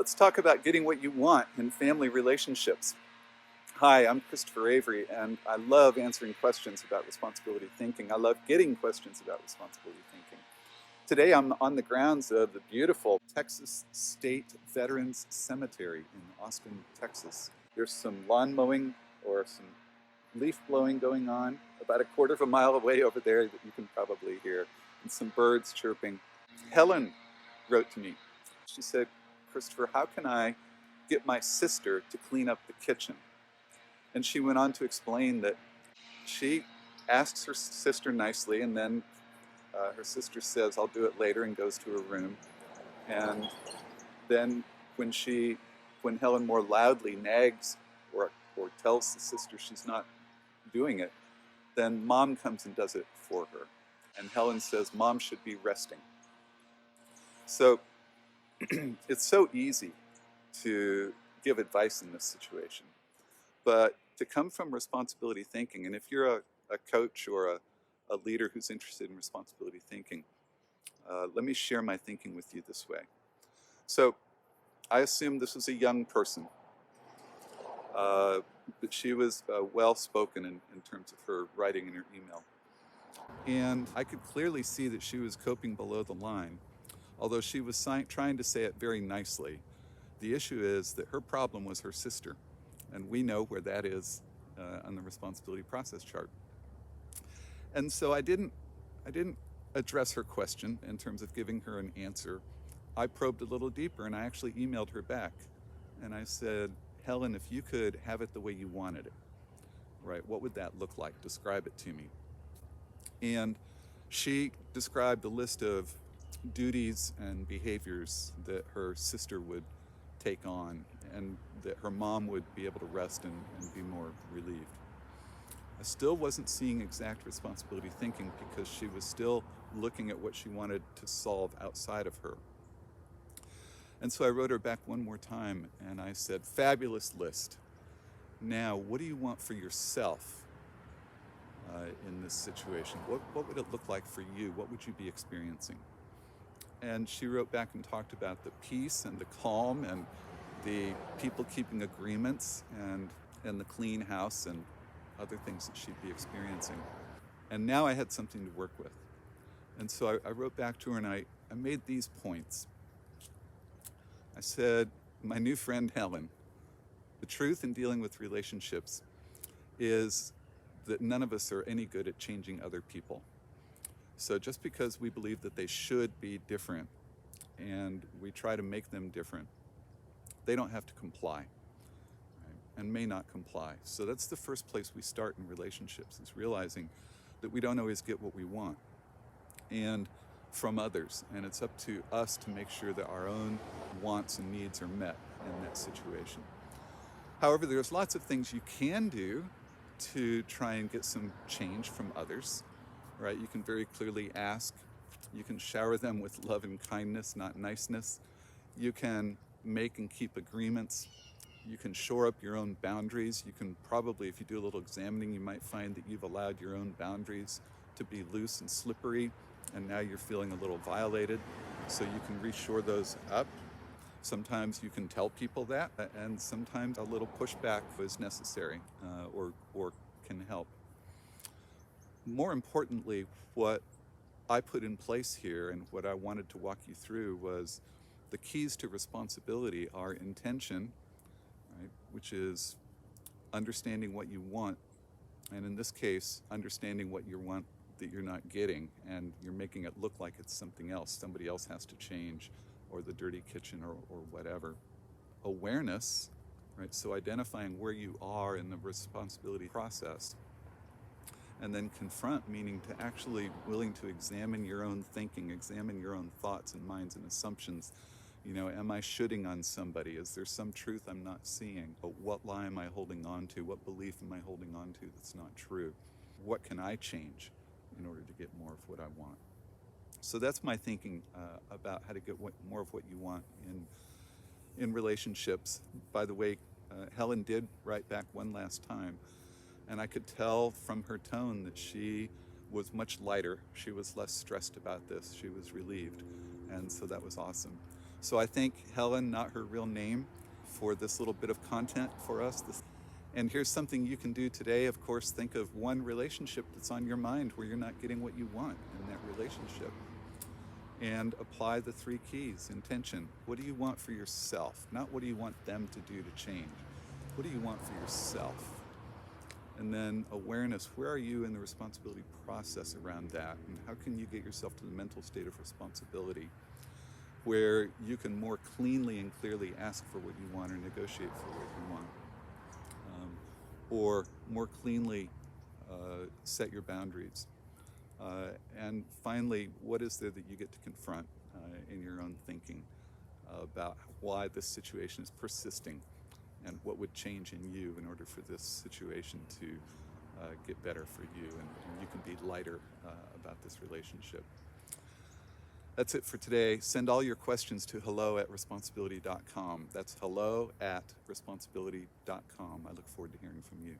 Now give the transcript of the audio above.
Let's talk about getting what you want in family relationships. Hi, I'm Christopher Avery, and I love answering questions about responsibility thinking. I love getting questions about responsibility thinking. Today, I'm on the grounds of the beautiful Texas State Veterans Cemetery in Austin, Texas. There's some lawn mowing or some leaf blowing going on about a quarter of a mile away over there that you can probably hear, and some birds chirping. Helen wrote to me. She said, Christopher, how can I get my sister to clean up the kitchen? And she went on to explain that she asks her sister nicely, and then her sister says, I'll do it later, and goes to her room. And then when Helen more loudly nags or tells the sister she's not doing it, then mom comes and does it for her. And Helen says, Mom should be resting. So it's so easy to give advice in this situation, but to come from responsibility thinking, and if you're a coach or a leader who's interested in responsibility thinking, let me share my thinking with you this way. So I assume this was a young person, but she was well-spoken in terms of her writing in her email. And I could clearly see that she was coping below the line, although she was trying to say it very nicely. The issue is that her problem was her sister, and we know where that is on the responsibility process chart. And so I didn't address her question in terms of giving her an answer. I probed a little deeper, and I actually emailed her back. And I said, Helen, if you could have it the way you wanted it, right, what would that look like? Describe it to me. And she described a list of duties and behaviors that her sister would take on, and that her mom would be able to rest and be more relieved. I still wasn't seeing exact responsibility thinking because she was still looking at what she wanted to solve outside of her. And so I wrote her back one more time and I said, fabulous list. Now, what do you want for yourself in this situation? What would it look like for you? What would you be experiencing? And she wrote back and talked about the peace and the calm and the people keeping agreements and the clean house and other things that she'd be experiencing. And now I had something to work with. And so I wrote back to her and I made these points. I said, my new friend Helen, the truth in dealing with relationships is that none of us are any good at changing other people. So just because we believe that they should be different and we try to make them different, they don't have to comply, right? And may not comply. So that's the first place we start in relationships, is realizing that we don't always get what we want and from others. And it's up to us to make sure that our own wants and needs are met in that situation. However, there's lots of things you can do to try and get some change from others. Right? You can very clearly ask. You can shower them with love and kindness, not niceness. You can make and keep agreements. You can shore up your own boundaries. You can probably, if you do a little examining, you might find that you've allowed your own boundaries to be loose and slippery, and now you're feeling a little violated. So you can reshore those up. Sometimes you can tell people that, and sometimes a little pushback is necessary or can help. More importantly, what I put in place here and what I wanted to walk you through was the keys to responsibility are intention, right, which is understanding what you want, and in this case, understanding what you want that you're not getting, and you're making it look like it's something else. Somebody else has to change, or the dirty kitchen, or whatever. Awareness, right, so identifying where you are in the responsibility process. And then confront, meaning to actually willing to examine your own thinking, examine your own thoughts and minds and assumptions. You know, am I shoulding on somebody? Is there some truth I'm not seeing? But what lie am I holding on to? What belief am I holding on to that's not true? What can I change in order to get more of what I want? So that's my thinking about how to get more of what you want in relationships. By the way, Helen did write back one last time. And I could tell from her tone that she was much lighter. She was less stressed about this. She was relieved. And so that was awesome. So I thank Helen, not her real name, for this little bit of content for us. And here's something you can do today. Of course, think of one relationship that's on your mind where you're not getting what you want in that relationship. And apply the 3 keys. Intention. What do you want for yourself? Not what do you want them to do to change. What do you want for yourself? And then awareness. Where are you in the responsibility process around that? And how can you get yourself to the mental state of responsibility where you can more cleanly and clearly ask for what you want or negotiate for what you want? Or more cleanly set your boundaries. And finally, what is there that you get to confront in your own thinking about why this situation is persisting and what would change in you in order for this situation to get better for you and you can be lighter about this relationship. That's it for today. Send all your questions to hello@responsibility.com. That's hello@responsibility.com. I look forward to hearing from you.